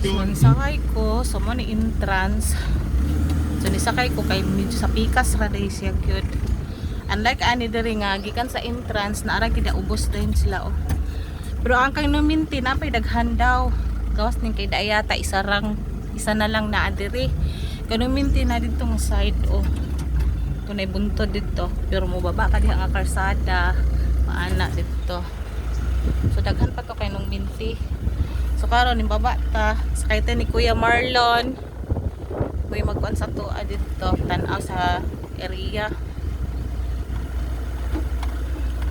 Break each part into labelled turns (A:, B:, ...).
A: So nisakay ko so mo ni entrance. So nisakay ko kay medyo sa pikas ra day siya gyud. Unlike ani diri nga gikan sa entrance na ara gid ubos din sila oh. Pero ang kay numinti napay daghan daw. Gawas ning kay dayata isa na lang na diri. Kay numinti na dito nga side oh. Tunay buntod dito pero mo baba ka diha nga karsada maana dito. So daghan pa to kay nung minti. So karon ning baba ta sakay ta ni Kuya Marlon. May magkuan sa tuwa dito tan-aw sa area.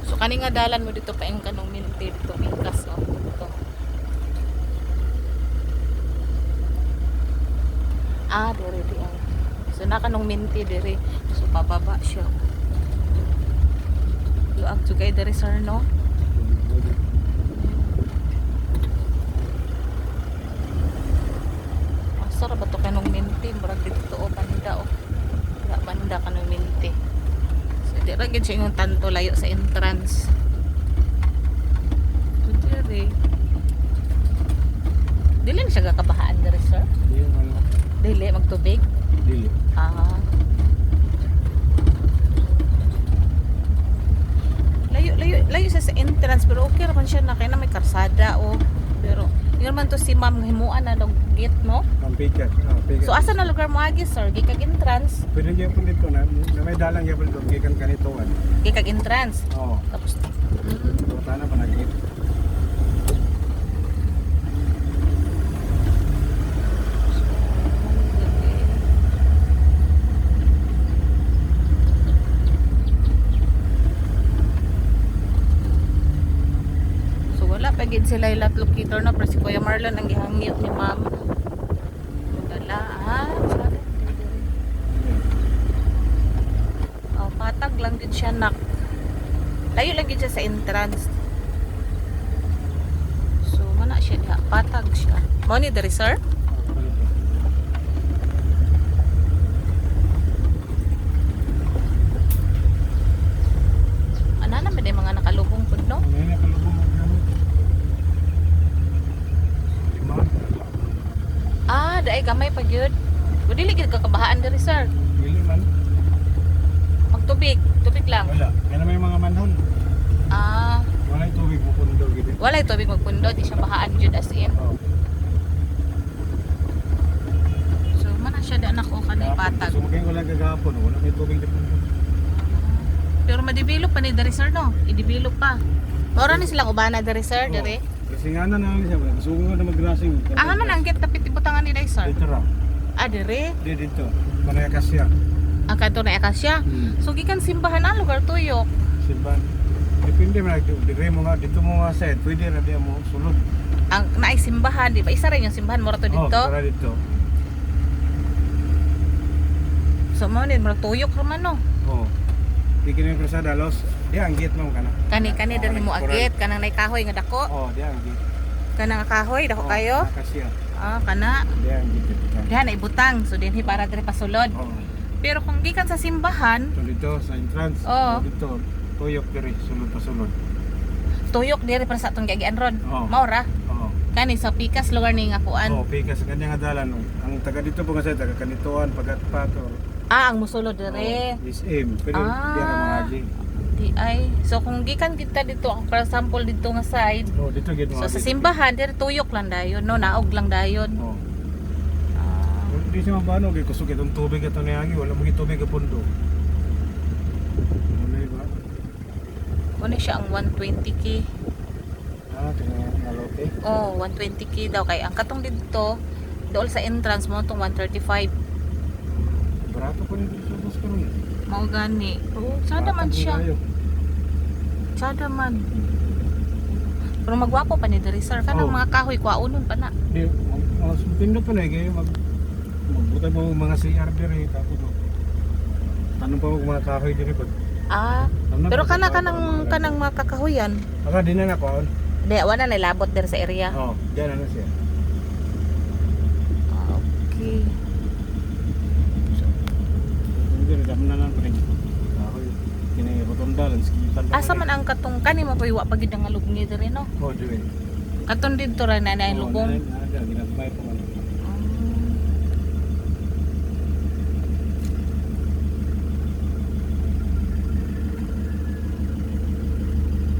A: So kani nga dalan mo dito pa ing kanong minti dito pikas oh. Dito. Diri di ay. So na kanong minti diri. So pababa siya. Luag jugay diri sir no. Sara ba to kanong minti murag dito o banda o wala banda kanong minti so di ra gid siya yung tanto layo sa entrance so dili na siya gakabahaan diri sir dili magtubig
B: Dili.
A: Layo siya sa entrance pero okay naman siya na kaya na may karsada o pero yun man to si ma'am himuan na ng gate no.
B: Ang pikas.
A: So asa na lugar mo agi sir? Gikag entrance?
B: Pwede niya po dito na may dalang niya po dito. Gikan kanituan.
A: Gikag entrance?
B: Oo.
A: Tapos
B: Tana pa nagit.
A: so wala pa gid sila ilat locator na pero si Kuya Marlon ang gihangyo ni ma'am. Wala sorry. Oh, patag lang din siya nak. Layo lang gid siya sa entrance. So mana siya diha patag siya. Mao ni diri sir? Ana na may mga nakalubong pud no?
B: Ano na kalubong mo gamit? Lima.
A: Daay gamay pa gyud. Dili gid kakabahaan diri sir.
B: Dili man.
A: Magtubig, tubig lang.
B: Wala. Kaya may mga manhon. Wala yung tubig pupundo gid.
A: Walay tubig magpundo, di siya bahaan jud as in.
B: Oo.
A: So man siya da anak o kanay patag.
B: So maging wala gagapon, wala may tubig dito.
A: Pero ma-develop pa ni diri sir no. I-develop pa. Ora ni silang ubana diri sir, diri.
B: Kasi nga na namin siya. Sugo na mag-grassing.
A: Man ang git tapit ibutangan ni diri sir.
B: Dito ra.
A: Diri.
B: Dito. Panay kasya.
A: Ang kanto na akasya. So gikan simbahan ang lugar tuyok.
B: Simban. Depende man dire mo nga dito mo nga set, pwede ra diya mo sulod.
A: Ang naay simbahan, di ba? Isa rin yung simbahan mo to dito.
B: Para dito.
A: So mo ni murag tuyok ra man no.
B: Oo. Di kini yung krusada los. Di ang gate mo kana.
A: Kani diri mo agit kanang nay kahoy nga dako.
B: Oo, di ang gate.
A: Kanang kahoy dako kayo.
B: Kasya.
A: Kana.
B: Di ang gate.
A: Dihan ay butang. So dinhi para diri pasulod.
B: Oo.
A: Pero kung gikan sa simbahan,
B: So dito sa entrance.
A: Oo.
B: Dito. Tuyok diri sulod pa sulod.
A: tuyok diri para sa atong giagian ron.
B: Oo.
A: Mao ra.
B: Oo.
A: Kani sa pikas lugar ni nga kuan.
B: Oo, pikas sa kanya nga dalan. Ang taga dito po kasi taga kanituan pagatpato.
A: Ang musulod diri.
B: This aim. Pero di ra mga agi.
A: Di ay. So kung gikan kita dito, ang for example dito nga side.
B: Oo, dito gid
A: So sa simbahan diri tuyok lang dayon, no, naog lang dayon.
B: Oo. Di siya mabano kay kusog itong tubig ito ni Agi, wala mo tubig sa pundo. Ano ba?
A: Kuno siya ang 120k.
B: Tingnan nalote.
A: Oh, 120k daw kay ang katong dito dool sa entrance mo tong 135.
B: Barato ko nito sa bus karon.
A: Mao gani. Oh, sada man siya. Sada man. Pero magwapo pa ni diri sir kanang mga kahoy kuaunon pa na.
B: Di, pindot pa na kay magbutay mo mga CR diri tapos tanong pa mo mga kahoy diri pag.
A: Pero kanang mga kakahuyan.
B: Di na na ko.
A: Di wala na labot diri sa area.
B: Oo, diyan na siya.
A: Okay.
B: Hindi rin dam na lang rin. Kahoy. Kini rotunda lang skitan.
A: Asa man ang katong kani mapahiwa pagid ang alugni diri no?
B: Oh, diri.
A: Katon dito ra na na lubong.
B: Ginagmay po man.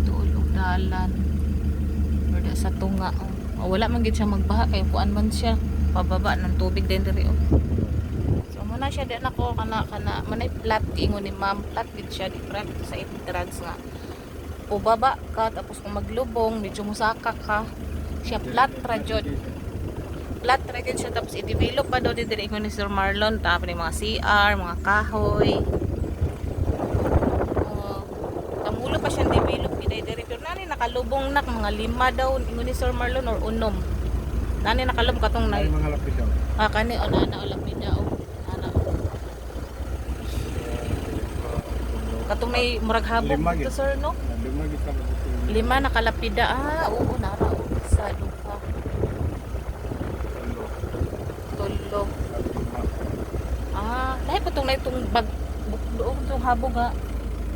A: Tuol og dalan. Wala sa tunga. Oh, wala man gid siya magbaha kay kuan man siya. Pababa ng tubig din diri oh. So muna siya din ako kana manay flat ingon ni ma'am, flat gid siya different sa entrance nga. Ubaba ka tapos kung maglubong medyo musaka ka. Siya flat ra jud. Flat ra jud siya tapos i-develop pa daw din diri ingon ni Sir Marlon tapos ni mga CR, mga kahoy. Kamulo pa siya develop gid diri pero nani nakalubong nak mga 5 daw ingon ni Sir Marlon or unom. Nani nakalum katong na
B: Ay mga lapid daw.
A: kani o nana o lapida o nana katong may murag habog
B: Lima
A: dito
B: gid.
A: sir no
B: Lima gid ka magbuti.
A: 5 nakalapida oo nara o sa duha tulo lahi po itong na itong bag doon itong habog ha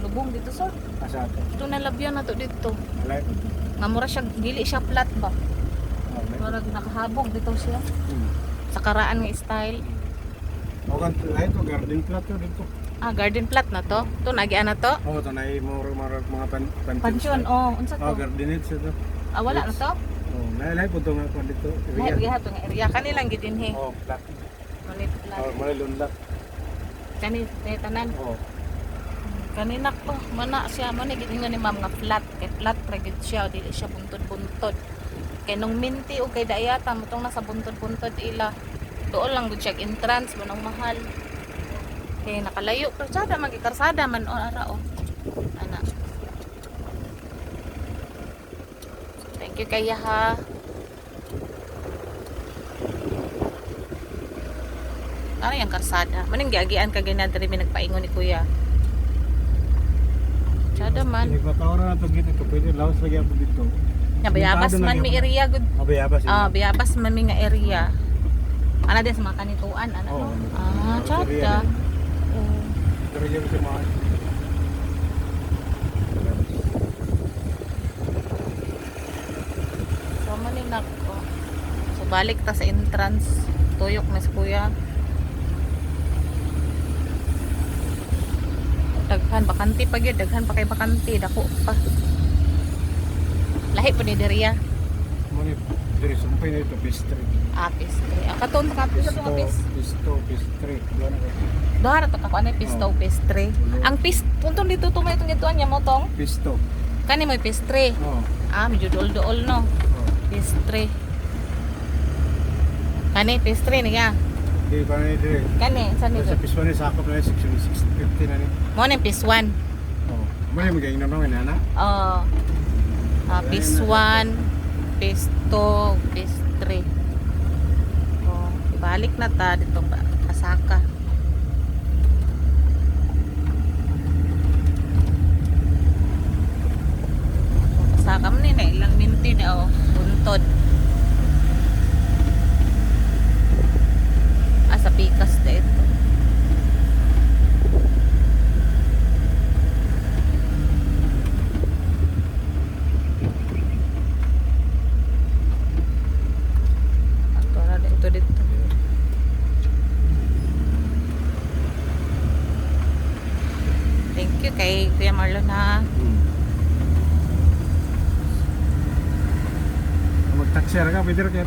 A: lubong dito sir
B: Asa ato.
A: itong nalabyan na to dito
B: Malay po.
A: nga mura siya dili siya flat ba murag nakahabog dito siya sa karaan nga style.
B: O kan ay to garden plot to dito.
A: Garden plot na to. To nagian na to.
B: Oh, tanay mo mga
A: Pansyon, unsa to?
B: gardenage to.
A: Wala na to.
B: Oh, nalay po to nga ko dito.
A: May area to nga area kanilang gidinhi.
B: Oh, flat.
A: Manit plot.
B: Oh, malay lundak.
A: Kani tanan.
B: Oh.
A: Kanina ko mana siya man gidingon ni ma'am nga flat. Kay flat ra gid siya dili siya buntod-buntod. Kay nung minti o kay dayata mutong nasa buntod-buntod ila. Doon lang gud siya entrance mo nang mahal. Kay nakalayo karsada magikarsada man o ara o. Ana. Thank you kaya ha. Ano yung karsada? Maning giagian ka ganyan diri mi nagpaingon ni kuya. Tsada man.
B: Nagpatawaran na to gito to pwede lawas lagi ako dito.
A: Nga bayabas man mi area gud.
B: Bayabas.
A: Bayabas man mi nga area. Ana din sa mga kanituan ana no. Tsada.
B: Pero yung sa mga
A: So maninak ko. So balik ta sa entrance. Tuyok na si kuya. Daghan bakanti pa gyud, daghan pa kay bakanti, dako pa. Lahi po ni Deria.
B: Muni diri sumpay na ito pastry.
A: Pastry. Katon ka sa mga
B: Pastry.
A: Dahara to ka ano pisto pastry. Ang puntong dito to may itong ituan niya mo tong.
B: Pisto.
A: Kani mo pastry.
B: Oh.
A: Medyo dool-dool no. Pastry. Kani pastry niya.
B: Di ba na diri?
A: Kani sa
B: Sa
A: nito.
B: piso ni sakop na section 650 na ni.
A: Mo ni piece 1.
B: Oh. Muni maging naman na.
A: Piece 1, piece 2, piece 3. Ibalik na ta dito ba kasaka. Kasaka mo na ilang minti na buntod. Sa pikas na ito. Ito dito. Thank you kay Kuya Marlon ha.
B: Mag-taxi ka, pwede rin